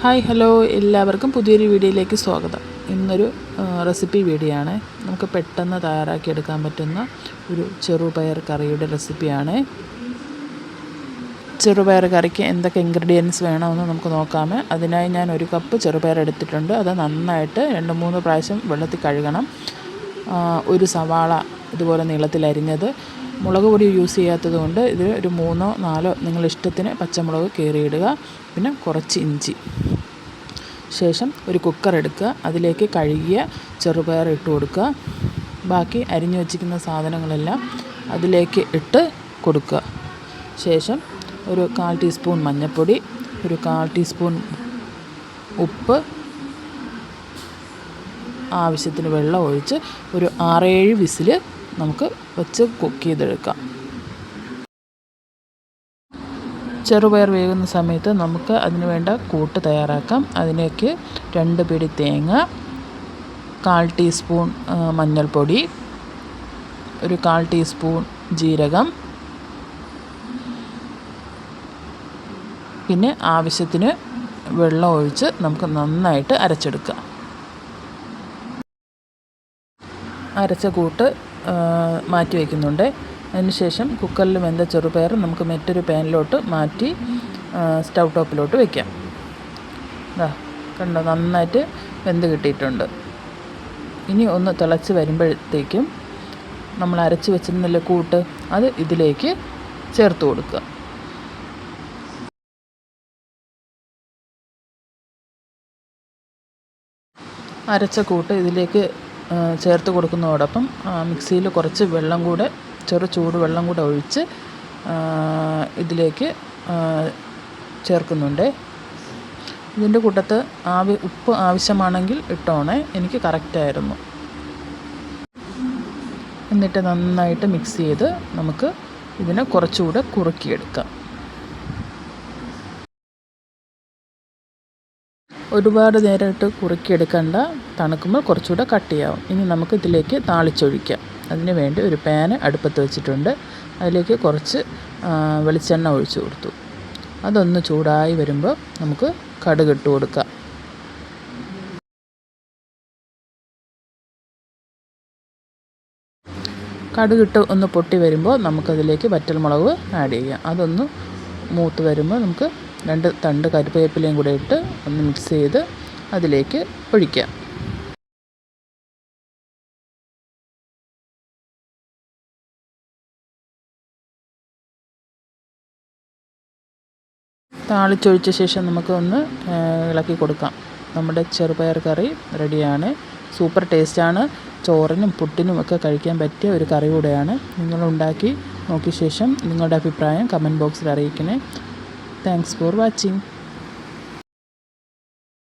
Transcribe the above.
Hi hello എല്ലാവർക്കും പുതിയൊരു വീഡിയോയിലേക്ക് സ്വാഗതം. ഇന്നൊരു റെസിപ്പി വീഡിയോ ആണ്. നമുക്ക് പെട്ടെന്ന് തയ്യാറാക്കിയെടുക്കാൻ പറ്റുന്ന ഒരു ചെറുപയർ കറിയുടെ റെസിപ്പിയാണ്. ചെറുപയർ കറിക്ക് എന്തൊക്കെ ഇൻഗ്രീഡിയൻസ് വേണമെന്ന് നമുക്ക് നോക്കാം. അതിനായി ഞാൻ 1 കപ്പ് ചെറുപയർ എടുത്തിട്ടുണ്ട്. അത് നന്നായിട്ട് 2-3 പ്രാവശ്യം വെള്ളത്തിൽ കഴുകണം. 1 സവാള ഇതുപോലെ നീളത്തിൽ അരിഞ്ഞത്, മുളക് പൊടി യൂസ് ചെയ്യാത്തത് കൊണ്ട് ഇത് ഒരു 3-4 നിങ്ങളുടെ ഇഷ്ടത്തിന് പച്ചമുളക് കീറിയിടുക. പിന്നെ കുറച്ച് ഇഞ്ചി. ശേഷം ഒരു കുക്കർ എടുക്കുക, അതിലേക്ക് കഴുകിയ ചെറുപയർ ഇട്ട് കൊടുക്കുക. ബാക്കി അരിഞ്ഞു വച്ചിരിക്കുന്ന സാധനങ്ങളെല്ലാം അതിലേക്ക് ഇട്ട് കൊടുക്കുക. ശേഷം ഒരു 1/4 ടീസ്പൂൺ മഞ്ഞൾപ്പൊടി, ഒരു 1/4 ടീസ്പൂൺ ഉപ്പ്, ആവശ്യത്തിന് വെള്ളം ഒഴിച്ച് ഒരു 6-7 വിസിൽ നമുക്ക് വെച്ച് കുക്ക് ചെയ്തെടുക്കാം. ചെറുപയർ വേകുന്ന സമയത്ത് നമുക്ക് അതിന് വേണ്ട കൂട്ട് തയ്യാറാക്കാം. അതിലേക്ക് 2 പിടി തേങ്ങ, 1/4 ടീസ്പൂൺ മഞ്ഞൾപ്പൊടി, ഒരു 1/4 ടീസ്പൂൺ ജീരകം, പിന്നെ ആവശ്യത്തിന് വെള്ളം ഒഴിച്ച് നമുക്ക് നന്നായിട്ട് അരച്ചെടുക്കാം. അരച്ച കൂട്ട് മാറ്റി വയ്ക്കുന്നുണ്ട്. അതിനുശേഷം കുക്കറിൽ വെന്ത ചെറുപയർ നമുക്ക് മറ്റൊരു പാനിലോട്ട് മാറ്റി സ്റ്റൗ ടോപ്പിലോട്ട് വയ്ക്കാം. കണ്ടോ, നന്നായിട്ട് വെന്ത് കിട്ടിയിട്ടുണ്ട്. ഇനി ഒന്ന് തിളച്ച് വരുമ്പോഴത്തേക്കും നമ്മൾ അരച്ച് വെച്ചിരുന്നില്ല കൂട്ട്, അത് ഇതിലേക്ക് ചേർത്ത് കൊടുക്കുക. അരച്ച കൂട്ട് ഇതിലേക്ക് ചേർത്ത് കൊടുക്കുന്നതോടൊപ്പം മിക്സിയിൽ കുറച്ച് വെള്ളം കൂടെ, ചൂട് വെള്ളം കൂടെ ഒഴിച്ച് ഇതിലേക്ക് ചേർക്കുന്നുണ്ട്. ഇതിൻ്റെ കൂട്ടത്ത് ഉപ്പ് ആവശ്യമാണെങ്കിൽ ഇട്ടോണേ, എനിക്ക് കറക്റ്റായിരുന്നു. എന്നിട്ട് നന്നായിട്ട് മിക്സ് ചെയ്ത് നമുക്ക് ഇതിനെ കുറച്ചുകൂടെ കുറുക്കിയെടുക്കാം. ഒരുപാട് നേരമായിട്ട് കുറുക്കിയെടുക്കണ്ട, തണുക്കുമ്പോൾ കുറച്ചുകൂടെ കട്ടിയാവും. ഇനി നമുക്ക് ഇതിലേക്ക് താളിച്ചൊഴിക്കാം. അതിന് വേണ്ടി ഒരു പാന് അടുപ്പത്ത് വെച്ചിട്ടുണ്ട്. അതിലേക്ക് കുറച്ച് വെളിച്ചെണ്ണ ഒഴിച്ചു കൊടുത്തു. അതൊന്ന് ചൂടായി വരുമ്പോൾ നമുക്ക് കടുക് ഇട്ട് കൊടുക്കാം. കടുകിട്ട് ഒന്ന് പൊട്ടി വരുമ്പോൾ നമുക്കതിലേക്ക് വറ്റൽമുളക് ആഡ് ചെയ്യാം. അതൊന്ന് മൂത്ത് വരുമ്പോൾ നമുക്ക് 2 തണ്ട് കറിവേപ്പിലയും കൂടെ ഇട്ട് ഒന്ന് മിക്സ് ചെയ്ത് അതിലേക്ക് ഒഴിക്കാം. താളിച്ചൊഴിച്ച ശേഷം നമുക്ക് ഒന്ന് ഇളക്കി കൊടുക്കാം. നമ്മുടെ ചെറുപയർ കറി റെഡിയാണ്. സൂപ്പർ ടേസ്റ്റാണ്. ചോറിനും പുട്ടിനും ഒക്കെ കഴിക്കാൻ പറ്റിയ ഒരു കറി കൂടെയാണ്. നിങ്ങളുണ്ടാക്കി നോക്കിയ ശേഷം നിങ്ങളുടെ അഭിപ്രായം കമൻറ്റ് ബോക്സിൽ അറിയിക്കണേ. Thanks for watching.